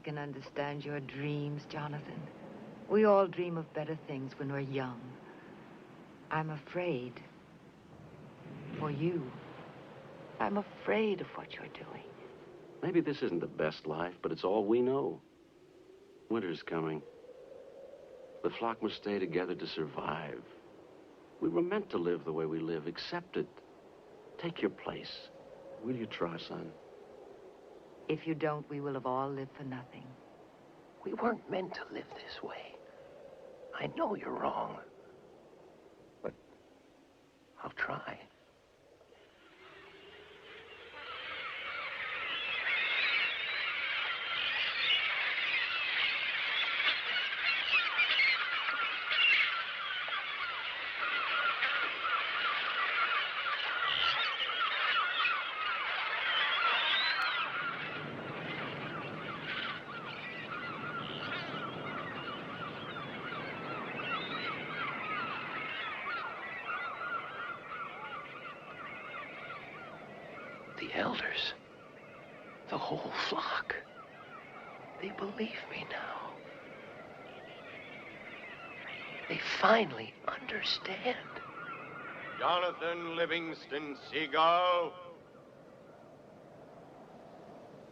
can understand your dreams, Jonathan. We all dream of better things when we're young. I'm afraid for you. I'm afraid of what you're doing. Maybe this isn't the best life, but it's all we know. Winter's coming. The flock must stay together to survive. We were meant to live the way we live. Accept it. Take your place. Will you try, son? If you don't, we will have all lived for nothing. We weren't meant to live this way. I know you're wrong. But I'll try. The elders, the whole flock, they believe me now. They finally understand. Jonathan Livingston, Seagull,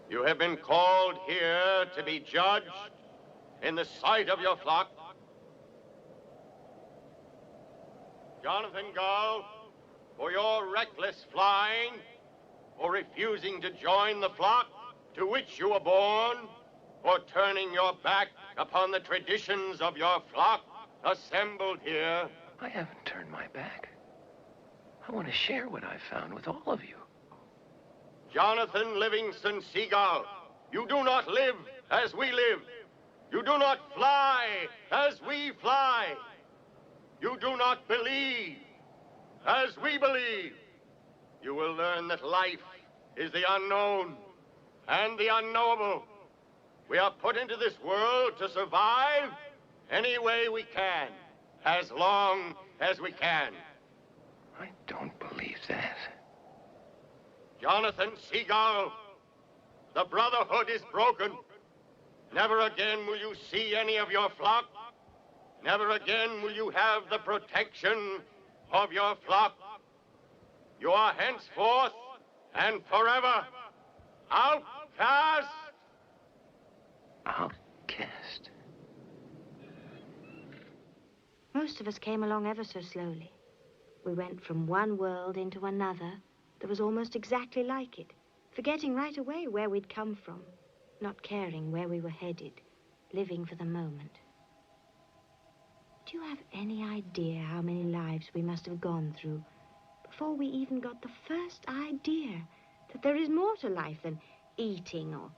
you have been called here to be judged in the sight of your flock. Jonathan Gull, for your reckless flying, for refusing to join the flock to which you were born, for turning your back upon the traditions of your flock assembled here. I haven't turned my back. I want to share what I found with all of you. Jonathan Livingston Seagull, you do not live as we live. You do not fly as we fly. You do not believe as we believe. You will learn that life is the unknown and the unknowable. We are put into this world to survive any way we can, as long as we can. I don't believe that. Jonathan Seagull, the brotherhood is broken. Never again will you see any of your flock. Never again will you have the protection of your flock. You are henceforth and forever outcast. Outcast? Most of us came along ever so slowly. We went from one world into another that was almost exactly like it, forgetting right away where we'd come from, not caring where we were headed, living for the moment. Do you have any idea how many lives we must have gone through before we even got the first idea that there is more to life than eating or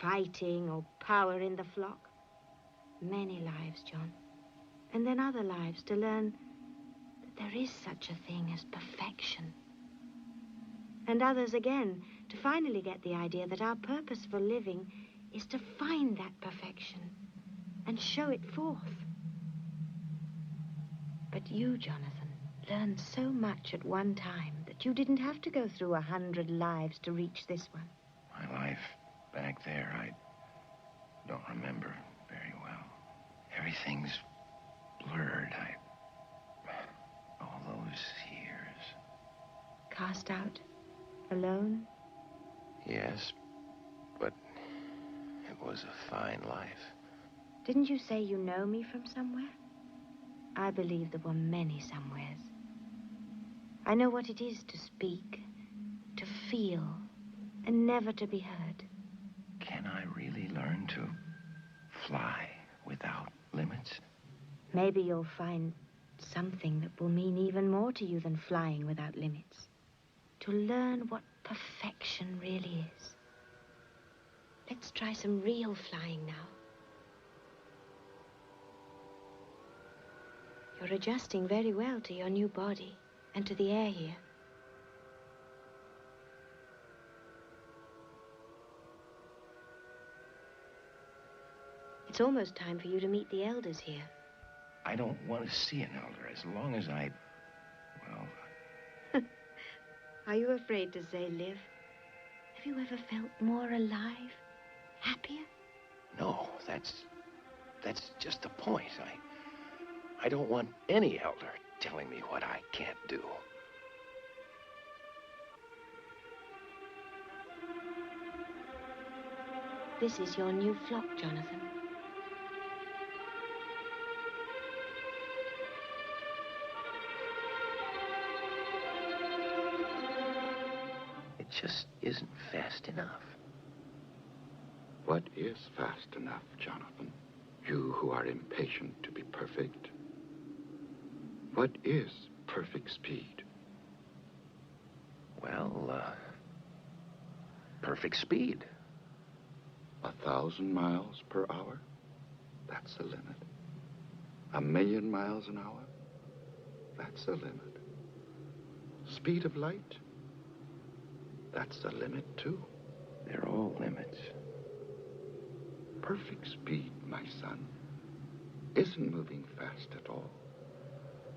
fighting or power in the flock? Many lives, John. And then other lives to learn that there is such a thing as perfection. And others again to finally get the idea that our purpose for living is to find that perfection and show it forth. But you, Jonathan, learned so much at one time that you didn't have to go through 100 lives to reach this one. My life back there, I don't remember very well. Everything's blurred. All those years. Cast out? Alone? Yes, but it was a fine life. Didn't you say you know me from somewhere? I believe there were many somewheres. I know what it is to speak, to feel, and never to be heard. Can I really learn to fly without limits? Maybe you'll find something that will mean even more to you than flying without limits. To learn what perfection really is. Let's try some real flying now. You're adjusting very well to your new body and to the air here. It's almost time for you to meet the elders here. I don't want to see an elder as long as I, well... Are you afraid to say live? Have you ever felt more alive, happier? No, that's just the point. I don't want any elder telling me what I can't do. This is your new flock, Jonathan. It just isn't fast enough. What is fast enough, Jonathan? You who are impatient to be perfect. What is perfect speed? Well, perfect speed. 1,000 miles per hour? That's the limit. 1,000,000 miles an hour? That's the limit. Speed of light? That's the limit, too. They're all limits. Perfect speed, my son, isn't moving fast at all.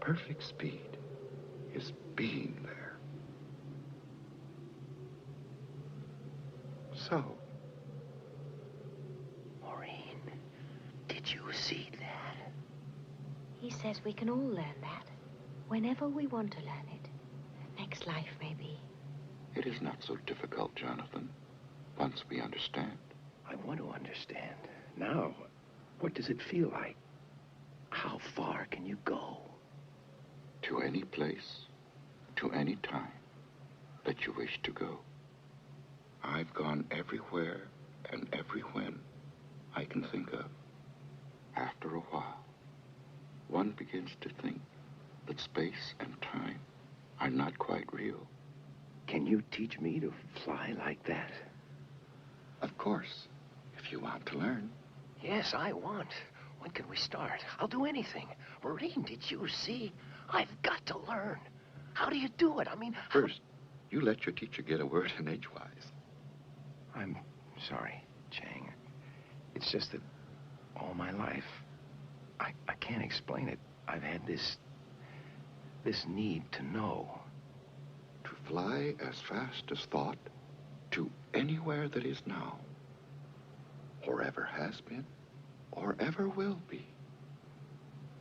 Perfect speed is being there. So, Maureen, did you see that? He says we can all learn that whenever we want to learn it. Next life, maybe. it is not so difficult, Jonathan, once we understand. I want to understand. Now, what does it feel like? How far can you go? To any place, to any time that you wish to go. I've gone everywhere and every when I can think of. After a while, one begins to think that space and time are not quite real. Can you teach me to fly like that? Of course, if you want to learn. Yes, I want. When can we start? I'll do anything. Maureen, did you see? I've got to learn. How do you do it? I mean... First, you let your teacher get a word in edgewise. I'm sorry, Chang. It's just that all my life, I can't explain it. I've had this need to know. To fly as fast as thought to anywhere that is now, or ever has been, or ever will be.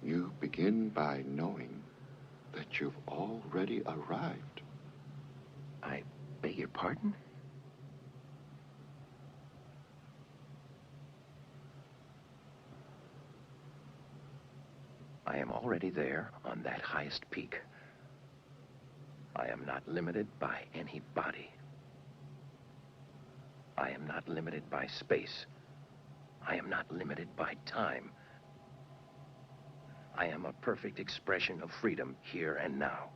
You begin by knowing that you've already arrived. I beg your pardon? I am already there on that highest peak. I am not limited by any body. I am not limited by space. I am not limited by time. I am a perfect expression of freedom here and now.